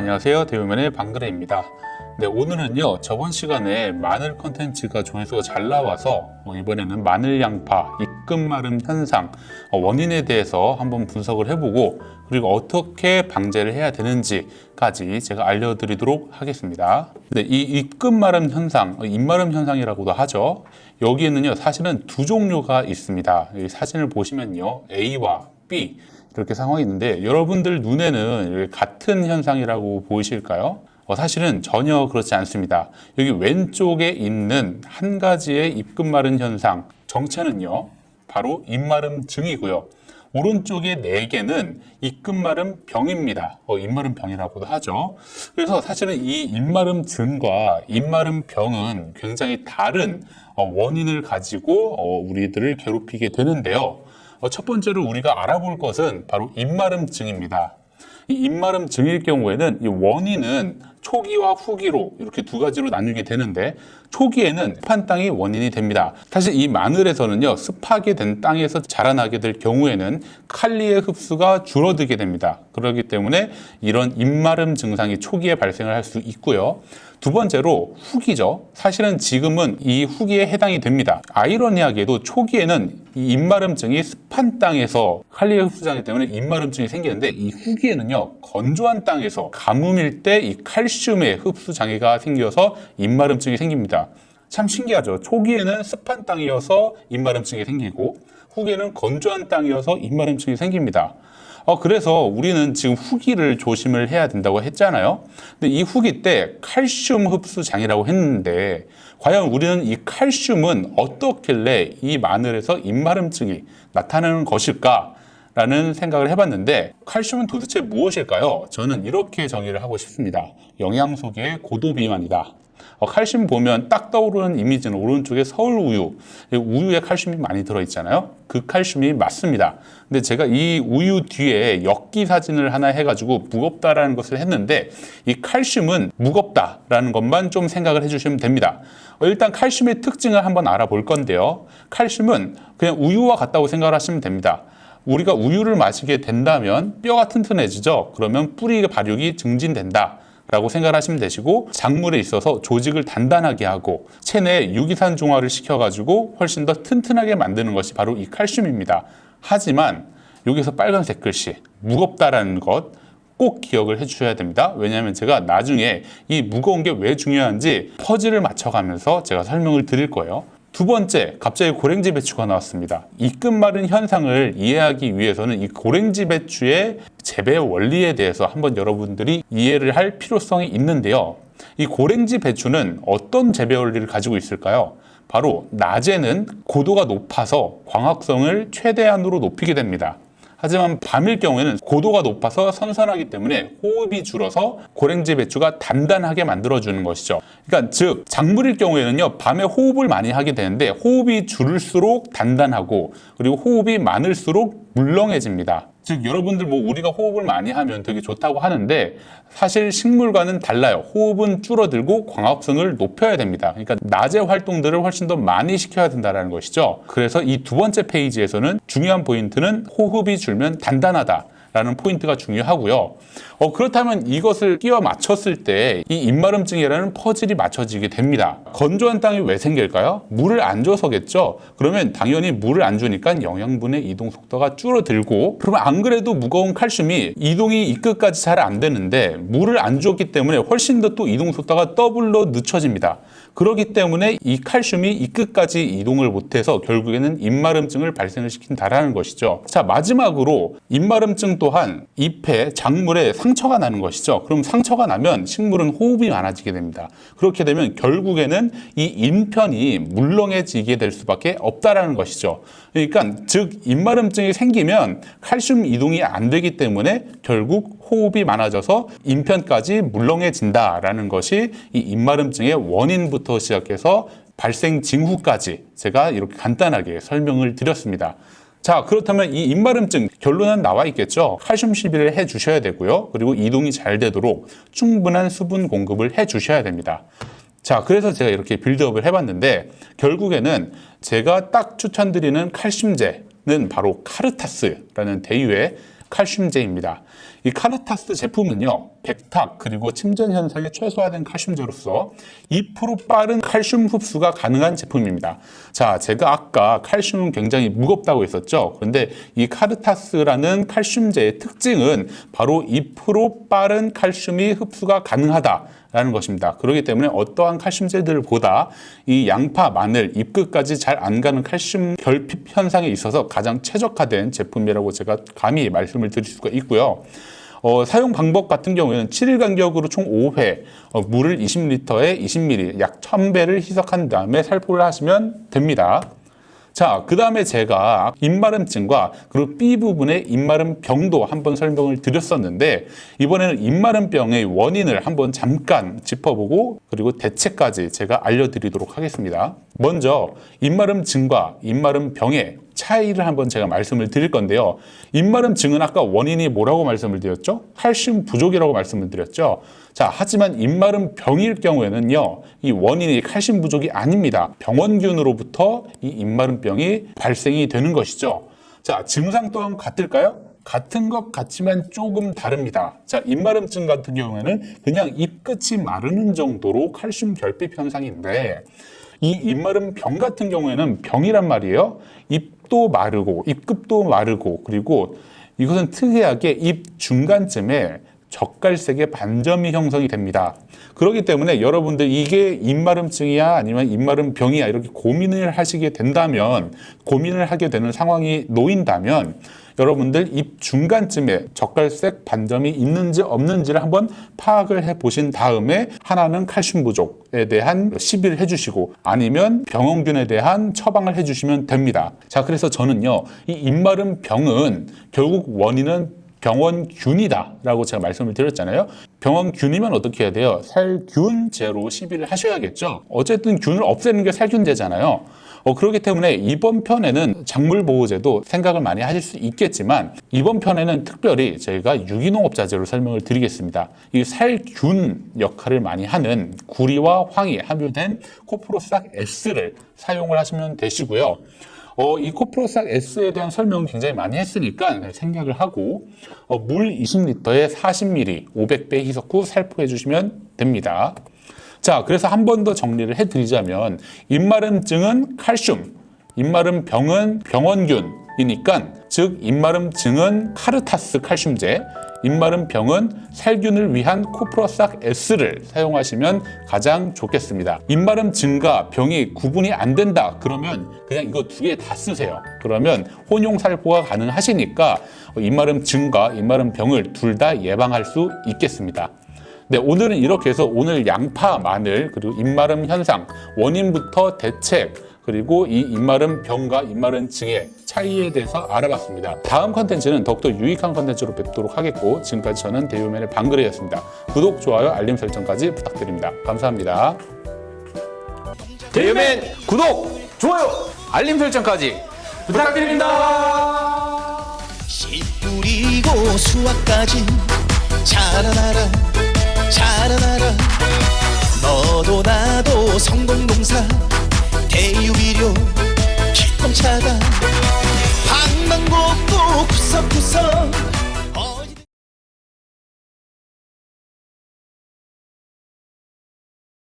안녕하세요. 대우면의 방그레입니다. 네, 오늘은요, 저번 시간에 마늘 컨텐츠가 조회수가 잘 나와서 이번에는 마늘 양파, 입금 마름 현상, 원인에 대해서 한번 분석을 해보고 그리고 어떻게 방제를 해야 되는지까지 제가 알려드리도록 하겠습니다. 네, 이 입금 마름 현상, 입마름 현상이라고도 하죠. 여기에는요, 사실은 두 종류가 있습니다. 이 사진을 보시면요, A와 B 이렇게 상황이 있는데 여러분들 눈에는 같은 현상이라고 보이실까요? 사실은 전혀 그렇지 않습니다. 여기 왼쪽에 있는 한 가지의 입금 마름 현상 정체는요, 바로 입마름 증이고요. 오른쪽에 4개는 입금 마름 병입니다. 입마름 병이라고도 하죠. 그래서 사실은 이 입마름 증과 입마름 병은 굉장히 다른 원인을 가지고 우리들을 괴롭히게 되는데요. 첫 번째로 우리가 알아볼 것은 바로 입마름증입니다. 이 입마름증일 경우에는 이 원인은 초기와 후기로 이렇게 두 가지로 나누게 되는데 초기에는 습한 땅이 원인이 됩니다. 사실 이 마늘에서는요, 습하게 된 땅에서 자라나게 될 경우에는 칼리의 흡수가 줄어들게 됩니다. 그렇기 때문에 이런 입마름 증상이 초기에 발생을 할 수 있고요. 두 번째로 후기죠. 사실은 지금은 이 후기에 해당이 됩니다. 아이러니하게도 초기에는 이 입마름증이 습한 땅에서 칼리의 흡수장애 때문에 입마름증이 생기는데 이 후기에는요, 건조한 땅에서 가뭄일 때 이 칼슘의 흡수 장애가 생겨서 입마름증이 생깁니다. 참 신기하죠. 초기에는 습한 땅이어서 입마름증이 생기고 후기에는 건조한 땅이어서 입마름증이 생깁니다. 그래서 우리는 지금 후기를 조심을 해야 된다고 했잖아요. 근데 이 후기 때 칼슘 흡수 장애라고 했는데 과연 우리는 이 칼슘은 어떻길래 이 마늘에서 입마름증이 나타나는 것일까? 라는 생각을 해봤는데 칼슘은 도대체 무엇일까요? 저는 이렇게 정의를 하고 싶습니다. 영양소계의 고도 비만이다. 칼슘 보면 딱 떠오르는 이미지는 오른쪽에 서울 우유, 우유에 칼슘이 많이 들어있잖아요. 그 칼슘이 맞습니다. 근데 제가 이 우유 뒤에 엽기 사진을 하나 해가지고 무겁다라는 것을 했는데 이 칼슘은 무겁다라는 것만 좀 생각을 해주시면 됩니다. 일단 칼슘의 특징을 한번 알아볼 건데요. 칼슘은 그냥 우유와 같다고 생각을 하시면 됩니다. 우리가 우유를 마시게 된다면 뼈가 튼튼해지죠. 그러면 뿌리 발육이 증진된다 라고 생각을 하시면 되시고 작물에 있어서 조직을 단단하게 하고 체내에 유기산 중화를 시켜가지고 훨씬 더 튼튼하게 만드는 것이 바로 이 칼슘입니다. 하지만 여기서 빨간색 글씨 무겁다라는 것 꼭 기억을 해주셔야 됩니다. 왜냐하면 제가 나중에 이 무거운 게 왜 중요한지 퍼즐을 맞춰가면서 제가 설명을 드릴 거예요. 두 번째, 갑자기 고랭지 배추가 나왔습니다. 입금 마름 현상을 이해하기 위해서는 이 고랭지 배추의 재배 원리에 대해서 한번 여러분들이 이해를 할 필요성이 있는데요. 이 고랭지 배추는 어떤 재배 원리를 가지고 있을까요? 바로 낮에는 고도가 높아서 광합성을 최대한으로 높이게 됩니다. 하지만 밤일 경우에는 고도가 높아서 선선하기 때문에 호흡이 줄어서 고랭지 배추가 단단하게 만들어주는 것이죠. 그러니까 즉 작물일 경우에는요, 밤에 호흡을 많이 하게 되는데 호흡이 줄을수록 단단하고 그리고 호흡이 많을수록 물렁해집니다. 즉 여러분들 우리가 호흡을 많이 하면 되게 좋다고 하는데 사실 식물과는 달라요. 호흡은 줄어들고 광합성을 높여야 됩니다. 그러니까 낮의 활동들을 훨씬 더 많이 시켜야 된다는 것이죠. 그래서 이 두 번째 페이지에서는 중요한 포인트는 호흡이 줄면 단단하다 라는 포인트가 중요하고요. 그렇다면 이것을 끼워 맞췄을 때 이 입마름증이라는 퍼즐이 맞춰지게 됩니다. 건조한 땅이 왜 생길까요? 물을 안 줘서겠죠. 그러면 당연히 물을 안 주니까 영양분의 이동 속도가 줄어들고 그러면 안 그래도 무거운 칼슘이 이동이 이 끝까지 잘 안 되는데 물을 안 줬기 때문에 훨씬 더 또 이동 속도가 더블로 늦춰집니다. 그렇기 때문에 이 칼슘이 이 끝까지 이동을 못해서 결국에는 입마름증을 발생을 시킨다라는 것이죠. 자, 마지막으로 입마름증 또한 잎에 작물에 상처가 나는 것이죠. 그럼 상처가 나면 식물은 호흡이 많아지게 됩니다. 그렇게 되면 결국에는 이 잎편이 물렁해지게 될 수밖에 없다라는 것이죠. 그러니까 즉 입마름증이 생기면 칼슘 이동이 안 되기 때문에 결국 호흡이 많아져서 잎편까지 물렁해진다라는 것이 이 입마름증의 원인부터 시작해서 발생 징후까지 제가 이렇게 간단하게 설명을 드렸습니다. 자, 그렇다면 이 입마름증 결론은 나와 있겠죠. 칼슘 시비를 해 주셔야 되고요. 그리고 이동이 잘 되도록 충분한 수분 공급을 해 주셔야 됩니다. 자, 그래서 제가 이렇게 빌드업을 해봤는데 결국에는 제가 딱 추천드리는 칼슘제는 바로 카르타스라는 대유의 칼슘제입니다. 이 카르타스 제품은요, 백탁 그리고 침전 현상이 최소화된 칼슘제로서 2% 빠른 칼슘 흡수가 가능한 제품입니다. 자, 제가 아까 칼슘은 굉장히 무겁다고 했었죠. 그런데 이 카르타스라는 칼슘제의 특징은 바로 2% 빠른 칼슘이 흡수가 가능하다라는 것입니다. 그렇기 때문에 어떠한 칼슘제들보다 이 양파, 마늘, 잎끝까지 잘 안 가는 칼슘 결핍 현상에 있어서 가장 최적화된 제품이라고 제가 감히 말씀을 드릴 수가 있고요. 사용 방법 같은 경우에는 7일 간격으로 총 5회, 물을 20리터에 20ml, 약 1000배를 희석한 다음에 살포를 하시면 됩니다. 자, 그 다음에 제가 입마름증과 그리고 B 부분의 입마름병도 한번 설명을 드렸었는데, 이번에는 입마름병의 원인을 한번 잠깐 짚어보고 그리고 대책까지 제가 알려드리도록 하겠습니다. 먼저 입마름증과 입마름병의 차이를 한번 제가 말씀을 드릴 건데요. 입마름증은 아까 원인이 뭐라고 말씀을 드렸죠? 칼슘 부족이라고 말씀을 드렸죠. 자, 하지만 입마름병일 경우에는요, 이 원인이 칼슘 부족이 아닙니다. 병원균으로부터 이 입마름병이 발생이 되는 것이죠. 자, 증상 또한 같을까요? 같은 것 같지만 조금 다릅니다. 자, 입마름증 같은 경우에는 그냥 입끝이 마르는 정도로 칼슘 결핍 현상인데, 이 입마름병 같은 경우에는 병이란 말이에요. 입도 마르고 입끝도 마르고, 그리고 이것은 특이하게 입 중간쯤에 젓갈색의 반점이 형성이 됩니다. 그렇기 때문에 여러분들 이게 입마름증이야 아니면 입마름병이야 이렇게 고민을 하시게 된다면, 고민을 하게 되는 상황이 놓인다면 여러분들 입 중간쯤에 젓갈색 반점이 있는지 없는지를 한번 파악을 해 보신 다음에 하나는 칼슘 부족에 대한 시비를 해주시고 아니면 병원균에 대한 처방을 해주시면 됩니다. 자, 그래서 저는요, 이 입마름병은 결국 원인은 병원균이다 라고 제가 말씀을 드렸잖아요. 병원균이면 어떻게 해야 돼요? 살균제로 시비를 하셔야겠죠. 어쨌든 균을 없애는 게 살균제잖아요. 그렇기 때문에 이번 편에는 작물보호제도 생각을 많이 하실 수 있겠지만, 이번 편에는 특별히 저희가 유기농업자재로 설명을 드리겠습니다. 이 살균 역할을 많이 하는 구리와 황이 함유된 코프로싹 S를 사용을 하시면 되시고요. 이 코프로싹 S에 대한 설명은 굉장히 많이 했으니까 생략을 하고, 물 20리터에 40ml 500배 희석 후 살포해 주시면 됩니다. 자, 그래서 한 번 더 정리를 해드리자면, 입마름증은 칼슘, 입마름병은 병원균이니까, 즉 입마름증은 카르타스 칼슘제, 입마름병은 살균을 위한 코프로싹 S를 사용하시면 가장 좋겠습니다. 입마름증과 병이 구분이 안 된다 그러면 그냥 이거 두 개 다 쓰세요. 그러면 혼용 살포가 가능하시니까 입마름증과 입마름병을 둘 다 예방할 수 있겠습니다. 네, 오늘은 이렇게 해서 오늘 양파, 마늘, 그리고 입마름 현상, 원인부터 대책, 그리고 이 입마름병과 입마름증의 차이에 대해서 알아봤습니다. 다음 컨텐츠는 더욱더 유익한 컨텐츠로 뵙도록 하겠고, 지금까지 저는 대유맨의 방그레였습니다. 구독, 좋아요, 알림 설정까지 부탁드립니다. 감사합니다. 대유맨 구독, 좋아요, 알림 설정까지 부탁드립니다. 씨 뿌리고 수확까지 자라나라 자라나라. 너도 나도 성공농사 대유비료 기똥차다. 방망곡도 구석구석